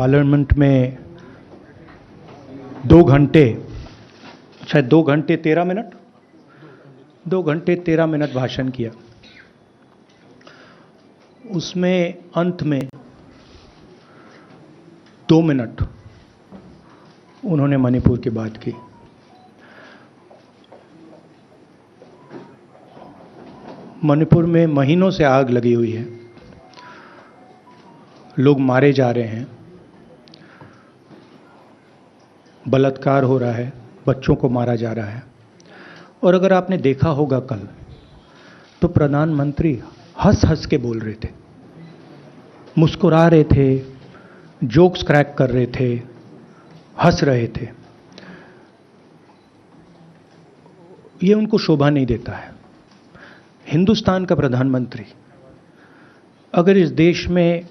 Parliament में 2 घंटे, शायद 2 घंटे 13 मिनट, 2 घंटे 13 मिनट भाषण किया। उसमें अंत में 2 मिनट उन्होंने मणिपुर की बात की। मणिपुर में महीनों से आग लगी हुई है, लोग मारे जा रहे हैं, बलात्कार हो रहा है, बच्चों को मारा जा रहा है। और अगर आपने देखा होगा कल, तो प्रधानमंत्री हंस हंस के बोल रहे थे, मुस्कुरा रहे थे, जोक्स क्रैक कर रहे थे, हंस रहे थे। ये उनको शोभा नहीं देता है। हिंदुस्तान का प्रधानमंत्री, अगर इस देश में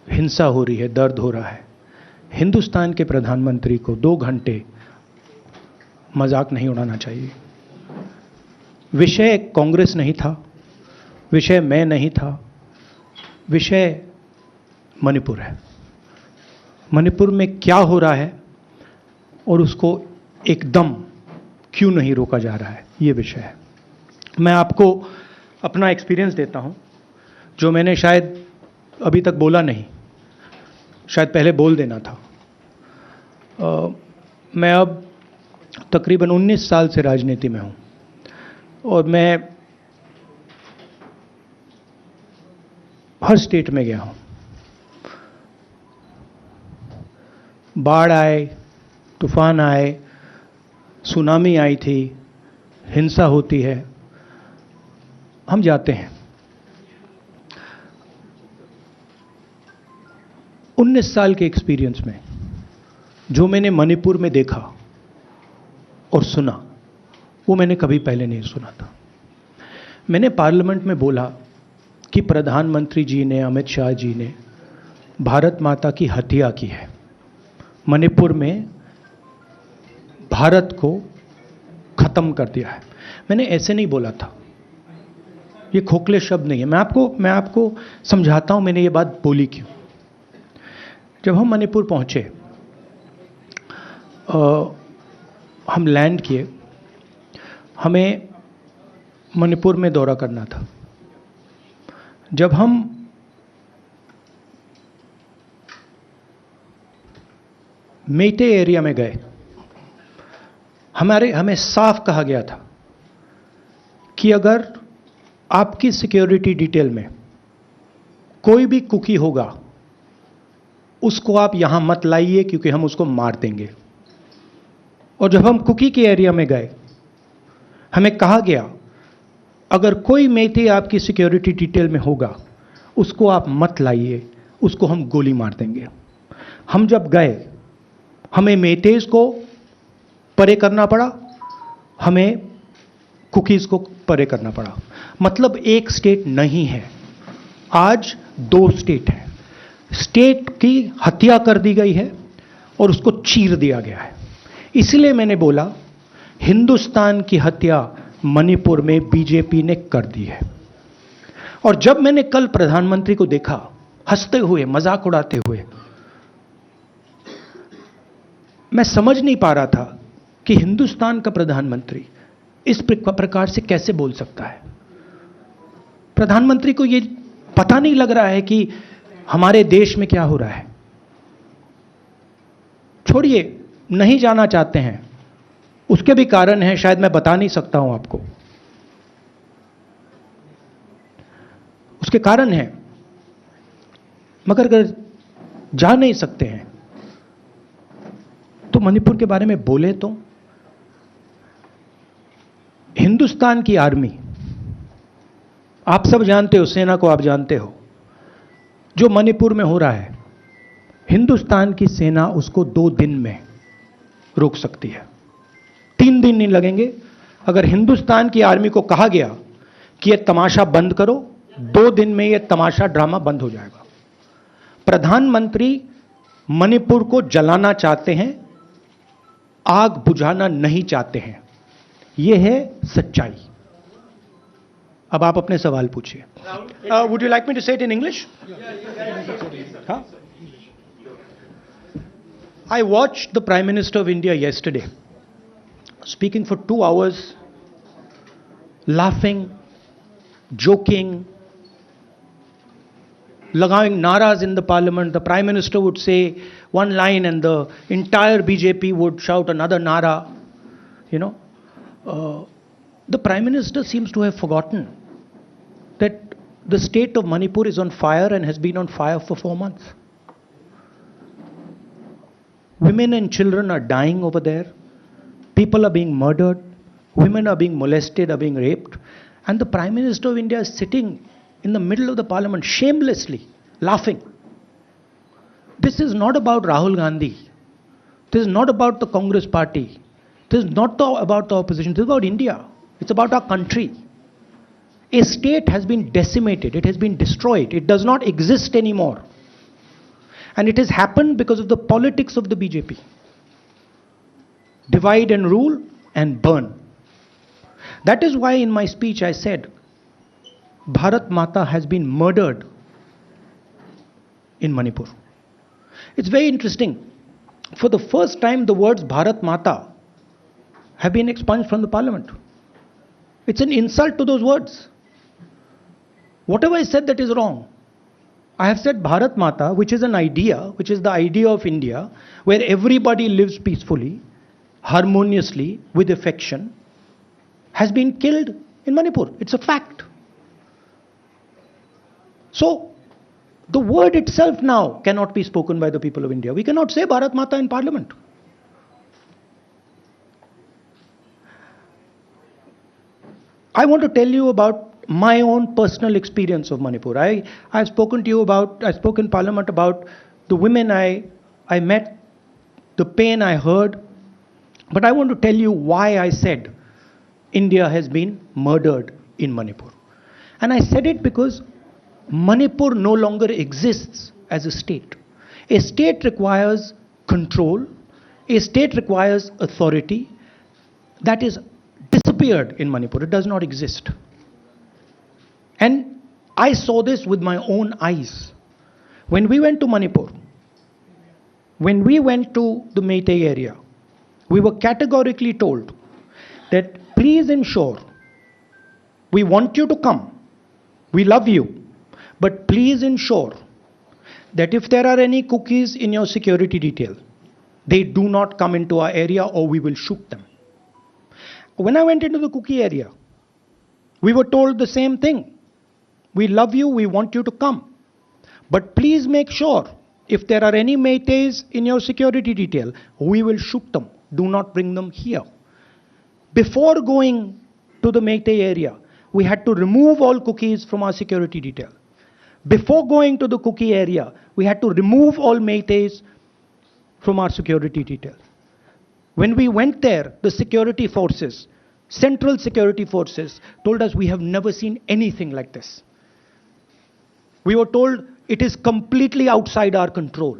हिंसा हो रही है, दर्द हो रहा है, हिंदुस्तान के प्रधानमंत्री को 2 घंटे मजाक नहीं उड़ाना चाहिए। विषय कांग्रेस नहीं था, विषय मैं नहीं था, विषय मणिपुर है। मणिपुर में क्या हो रहा है और उसको एकदम क्यों नहीं रोका जा रहा है, ये विषय है। मैं आपको अपना एक्सपीरियंस देता हूं, जो मैंने शायद अभी तक बोला नहीं, शायद पहले बोल देना था। मैं अब तकरीबन 19 साल से राजनीति में हूं और मैं हर स्टेट में गया हूं। बाढ़ आए, तूफान आए, सुनामी आई थी, हिंसा होती है, हम जाते हैं। 19 साल के एक्सपीरियंस में जो मैंने मणिपुर में देखा और सुना, वो मैंने कभी पहले नहीं सुना था। मैंने पार्लियामेंट में बोला कि प्रधानमंत्री जी ने, अमित शाह जी ने भारत माता की हत्या की है, मणिपुर में भारत को खत्म कर दिया है। मैंने ऐसे नहीं बोला था, ये खोखले शब्द नहीं है। मैं आपको समझाता हूं मैंने ये बात बोली क्यों। जब हम मणिपुर पहुंचे, हम लैंड किए, हमें मणिपुर में दौरा करना था। जब हम मेटे एरिया में गए, हमें साफ कहा गया था कि अगर आपकी सिक्योरिटी डिटेल में कोई भी कुकी होगा, उसको आप यहां मत लाइए क्योंकि हम उसको मार देंगे। और जब हम कुकी के एरिया में गए, हमें कहा गया अगर कोई मेटे आपकी सिक्योरिटी डिटेल में होगा, उसको आप मत लाइए, उसको हम गोली मार देंगे। हम जब गए, हमें मेटेज को परे करना पड़ा, हमें कुकीज को परे करना पड़ा। मतलब एक स्टेट नहीं है, आज 2 स्टेट है। स्टेट की हत्या कर दी गई है और उसको चीर दिया गया है। इसलिए मैंने बोला हिंदुस्तान की हत्या मणिपुर में बीजेपी ने कर दी है। और जब मैंने कल प्रधानमंत्री को देखा हंसते हुए, मजाक उड़ाते हुए, मैं समझ नहीं पा रहा था कि हिंदुस्तान का प्रधानमंत्री इस प्रकार से कैसे बोल सकता है। प्रधानमंत्री को यह पता नहीं लग रहा है कि हमारे देश में क्या हो रहा है। छोड़िए, नहीं जाना चाहते हैं, उसके भी कारण हैं, शायद मैं बता नहीं सकता हूं आपको, उसके कारण हैं। मगर अगर जा नहीं सकते हैं तो मणिपुर के बारे में बोले तो। हिंदुस्तान की आर्मी, आप सब जानते हो, सेना को आप जानते हो, जो मणिपुर में हो रहा है, हिंदुस्तान की सेना उसको 2 दिन में रोक सकती है, 3 दिन नहीं लगेंगे। अगर हिंदुस्तान की आर्मी को कहा गया कि यह तमाशा बंद करो, 2 दिन में यह तमाशा, ड्रामा बंद हो जाएगा। प्रधानमंत्री मणिपुर को जलाना चाहते हैं, आग बुझाना नहीं चाहते हैं। यह है सच्चाई। अब आप अपने सवाल पूछिए। Would you like me to say it in English? हाँ, I watched the Prime Minister of India yesterday speaking for 2 hours, laughing, joking, लगावing naras in the parliament. The Prime Minister would say one line and the entire BJP would shout another nara. You know, the Prime Minister seems to have forgotten that the state of Manipur is on fire and has been on fire for 4 months. Women and children are dying over there. People are being murdered. Women are being molested, are being raped. And the Prime Minister of India is sitting in the middle of the parliament, shamelessly laughing. This is not about Rahul Gandhi. This is not about the Congress party. This is not about the opposition. This is about India. It's about our country. A state has been decimated. It has been destroyed. It does not exist anymore. And it has happened because of the politics of the BJP. Divide and rule and burn. That is why in my speech I said, Bharat Mata has been murdered in Manipur. It's very interesting. For the first time, the words Bharat Mata have been expunged from the parliament. It's an insult to those words. Whatever I said that is wrong. I have said Bharat Mata, which is an idea, which is the idea of India, where everybody lives peacefully, harmoniously, with affection, has been killed in Manipur. It's a fact. So, the word itself now cannot be spoken by the people of India. We cannot say Bharat Mata in parliament. I want to tell you about my own personal experience of Manipur. I've spoken to you about, I spoke in parliament about the women I met, the pain I heard. But I want to tell you why I said India has been murdered in Manipur. And I said it because Manipur no longer exists as a state. A state requires control. A state requires authority. That is disappeared in Manipur. It does not exist. And I saw this with my own eyes. When we went to Manipur, when we went to the Meitei area, we were categorically told that please ensure, we want you to come, we love you, but please ensure that if there are any cookies in your security detail, they do not come into our area or we will shoot them. When I went into the cookie area, we were told the same thing. We love you, we want you to come. But please make sure, if there are any Meiteis in your security detail, we will shoot them. Do not bring them here. Before going to the Meitei area, we had to remove all cookies from our security detail. Before going to the cookie area, we had to remove all Meiteis from our security detail. When we went there, the security forces, central security forces, told us we have never seen anything like this. We were told it is completely outside our control.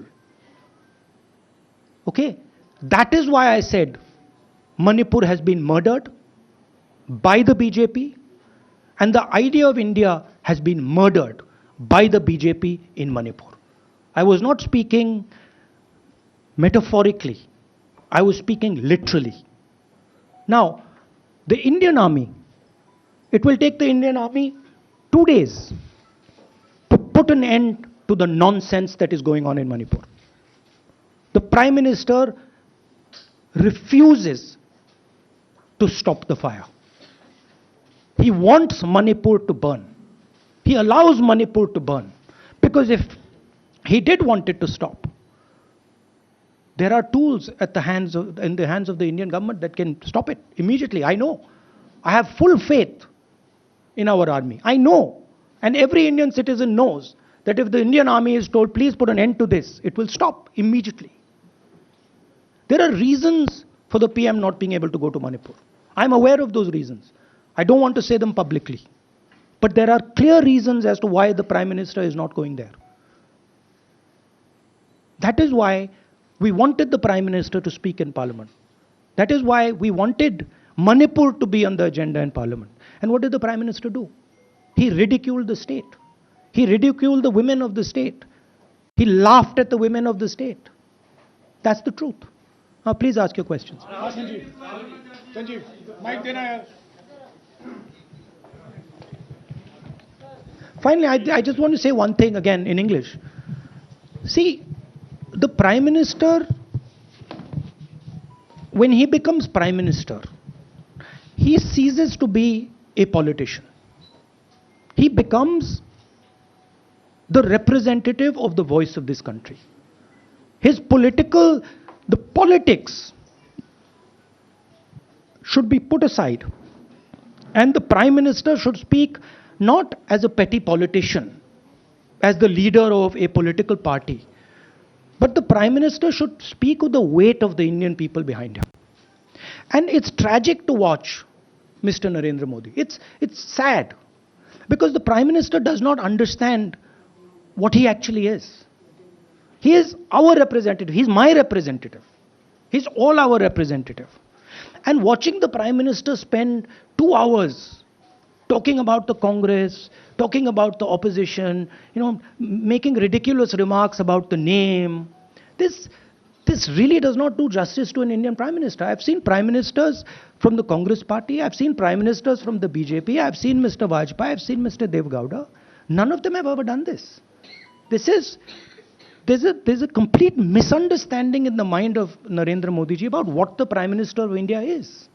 Okay? That is why I said Manipur has been murdered by the BJP and the idea of India has been murdered by the BJP in Manipur. I was not speaking metaphorically. I was speaking literally. Now, the Indian army, it will take the Indian army 2 days to put an end to the nonsense that is going on in Manipur. The Prime Minister refuses to stop the fire. He wants Manipur to burn. He allows Manipur to burn. Because if he did want it to stop, there are tools in the hands of the Indian government that can stop it immediately. I know. I have full faith in our army. I know. And every Indian citizen knows that if the Indian army is told, please put an end to this, it will stop immediately. There are reasons for the PM not being able to go to Manipur. I'm aware of those reasons. I don't want to say them publicly. But there are clear reasons as to why the Prime Minister is not going there. That is why we wanted the Prime Minister to speak in Parliament. That is why we wanted Manipur to be on the agenda in Parliament. And what did the Prime Minister do? He ridiculed the state. He ridiculed the women of the state. He laughed at the women of the state. That's the truth. Now, please ask your questions. Sanjeev mike देना यार. Finally, I just want to say one thing again in English. See, the Prime Minister, when he becomes Prime Minister, he ceases to be a politician. He becomes the representative of the voice of this country. The politics should be put aside, and the Prime Minister should speak not as a petty politician, as the leader of a political party, but the Prime Minister should speak with the weight of the Indian people behind him. And it's tragic to watch Mr. Narendra Modi. It's sad, because the Prime Minister does not understand what he actually is. He is our representative. He's my representative. He's all our representative. And watching the Prime Minister spend 2 hours talking about the Congress, talking about the opposition, making ridiculous remarks about the name, this really does not do justice to an Indian Prime Minister. I've seen Prime Ministers from the Congress party, I've seen Prime Ministers from the BJP, I've seen Mr. Vajpayee, I've seen Mr. Dev Gowda. None of them have ever done this. There's a complete misunderstanding in the mind of Narendra Modi ji about what the Prime Minister of India is.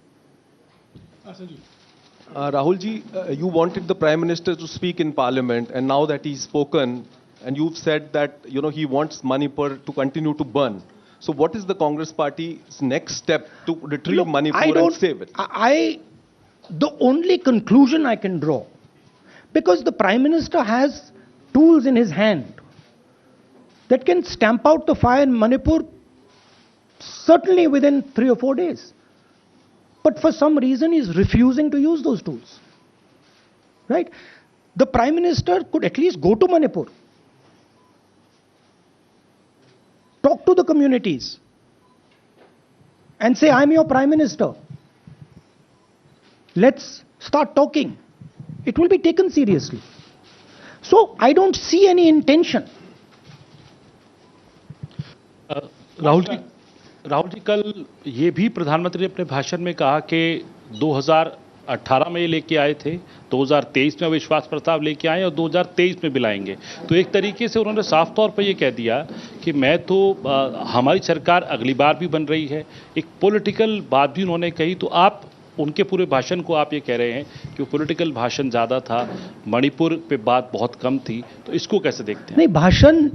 Rahul ji, you wanted the Prime Minister to speak in Parliament, and now that he's spoken, and you've said that he wants Manipur to continue to burn. So what is the Congress Party's next step to retrieve Manipur and save it? The only conclusion I can draw, because the Prime Minister has tools in his hand that can stamp out the fire in Manipur certainly within 3 or 4 days. But for some reason, he's refusing to use those tools. Right? The Prime Minister could at least go to Manipur, talk to the communities, and say, I'm your Prime Minister. Let's start talking. It will be taken seriously. So I don't see any intention. Rahul ji, कल ये भी प्रधानमंत्री ने अपने भाषण में कहा कि 2018 में ये लेके आए थे, 2023 में विश्वास प्रस्ताव लेके आए और 2023 में भी लाएंगे. तो एक तरीके से उन्होंने साफ तौर पर ये कह दिया कि हमारी सरकार अगली बार भी बन रही है. एक पॉलिटिकल बात भी उन्होंने कही. तो आप उनके पूरे भाषण को आप ये कह रहे हैं कि वो पॉलिटिकल भाषण ज़्यादा था, मणिपुर पे बात बहुत कम थी. तो इसको कैसे देखते हैं? नहीं, भाषण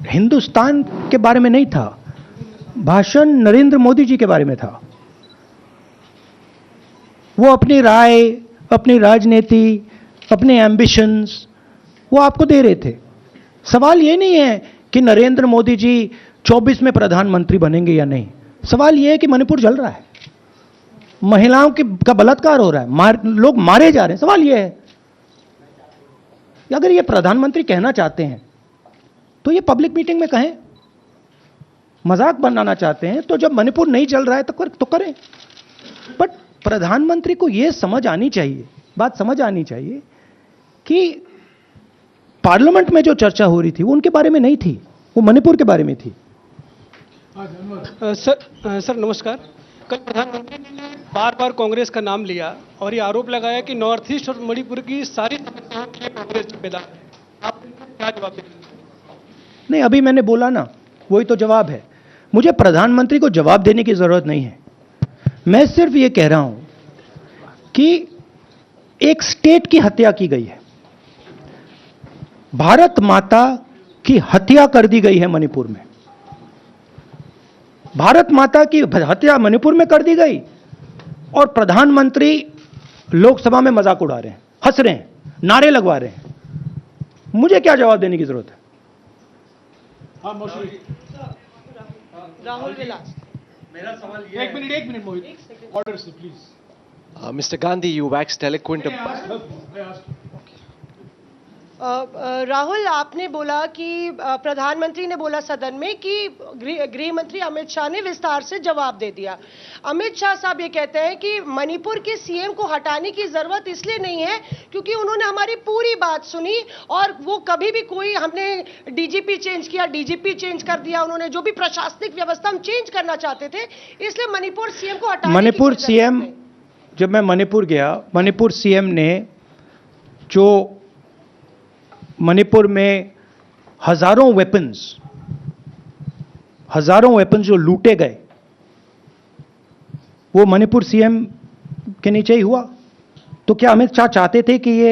हिंदुस्तान के बारे में नहीं था, भाषण नरेंद्र मोदी जी के बारे में था. वो अपनी राय, अपनी राजनीति, अपने एम्बिशंस वो आपको दे रहे थे. सवाल ये नहीं है कि नरेंद्र मोदी जी 24 में प्रधानमंत्री बनेंगे या नहीं. सवाल ये है कि मणिपुर जल रहा है, महिलाओं का बलात्कार हो रहा है, लोग मारे जा रहे हैं. सवाल ये है, अगर ये प्रधानमंत्री कहना चाहते हैं तो ये पब्लिक मीटिंग में कहें. मजाक बनाना चाहते हैं तो जब मणिपुर नहीं चल रहा है तो करें. बट प्रधानमंत्री को यह समझ आनी चाहिए, बात समझ आनी चाहिए कि पार्लियामेंट में जो चर्चा हो रही थी वो उनके बारे में नहीं थी, वो मणिपुर के बारे में थी. सर नमस्कार. कल प्रधानमंत्री ने बार बार कांग्रेस का नाम लिया और ये आरोप लगाया कि नॉर्थ ईस्ट और मणिपुर की सारी समस्याओं के लिए कांग्रेस जिम्मेदार है. आप क्या जवाब देंगे? नहीं, अभी मैंने बोला ना, वही तो जवाब है. मुझे प्रधानमंत्री को जवाब देने की जरूरत नहीं है. मैं सिर्फ ये कह रहा हूं कि एक स्टेट की हत्या की गई है, भारत माता की हत्या कर दी गई है मणिपुर में. भारत माता की हत्या मणिपुर में कर दी गई और प्रधानमंत्री लोकसभा में मजाक उड़ा रहे हैं, हंस रहे हैं, नारे लगवा रहे हैं. मुझे क्या जवाब देने की जरूरत है? राहुल विलास, मेरा सवाल ये एक मिनट मोहित, ऑर्डर से please. Mr. Gandhi, you waxed eloquent. I asked. Rahul, आपने बोला कि प्रधानमंत्री ने बोला सदन में कि गृह मंत्री अमित शाह ने विस्तार से जवाब दे दिया। अमित शाह साहब ये कहते हैं कि मणिपुर के सीएम को हटाने की जरूरत इसलिए नहीं है क्योंकि उन्होंने हमारी पूरी बात सुनी और वो कभी भी कोई हमने डीजीपी चेंज किया, डीजीपी चेंज कर दिया, उन्होंने जो भी प्रशासनिक व्यवस्था हम चेंज करना चाहते थे, इसलिए मणिपुर सीएम को हटाने मणिपुर सीएम, जब मैं मणिपुर गया, मणिपुर सीएम ने जो मणिपुर में हजारों वेपन्स जो लूटे गए, वो मणिपुर सीएम के नीचे ही हुआ। तो क्या अमित शाह चाहते थे कि ये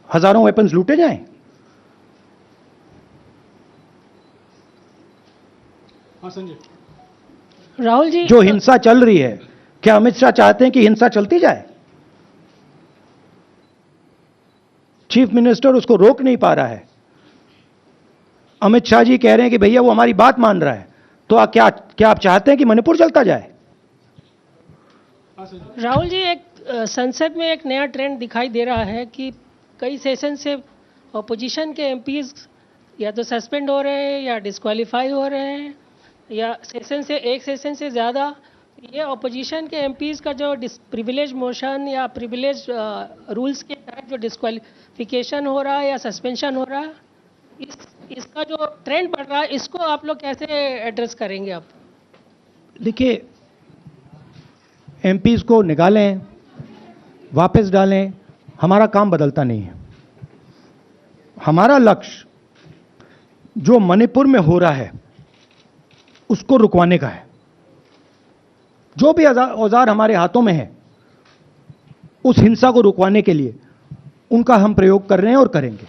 हजारों वेपन्स लूटे जाएं? हाँ संजय। राहुल जी, जो हिंसा चल रही है, क्या अमित शाह चाहते हैं कि हिंसा चलती जाए? चीफ मिनिस्टर उसको रोक नहीं पा रहा है। अमित शाह जी कह रहे हैं कि भैया वो हमारी बात मान रहा है, तो क्या आप चाहते हैं कि मणिपुर चलता जाए? राहुल जी, एक संसद में एक नया ट्रेंड दिखाई दे रहा है कि कई सेशन से ऑपोजिशन के एमपीज या तो सस्पेंड हो रहे हैं या डिस्क्वालीफाई हो रहे हैं, या एक सेशन से ज़्यादा। ये ऑपोजिशन के एमपीज का जो प्रिविलेज मोशन या प्रिविलेज रूल्स के तहत जो डिस्क्वालिफिकेशन हो रहा है या सस्पेंशन हो रहा है, इसका जो ट्रेंड बढ़ रहा है, इसको आप लोग कैसे एड्रेस करेंगे? आप देखिए, एमपीज को निकालें, वापस डालें, हमारा काम बदलता नहीं है। हमारा लक्ष्य जो मणिपुर में हो रहा है उसको रुकवाने का है। जो भी औजार हमारे हाथों में है, उस हिंसा को रुकवाने के लिए उनका हम प्रयोग कर रहे हैं और करेंगे।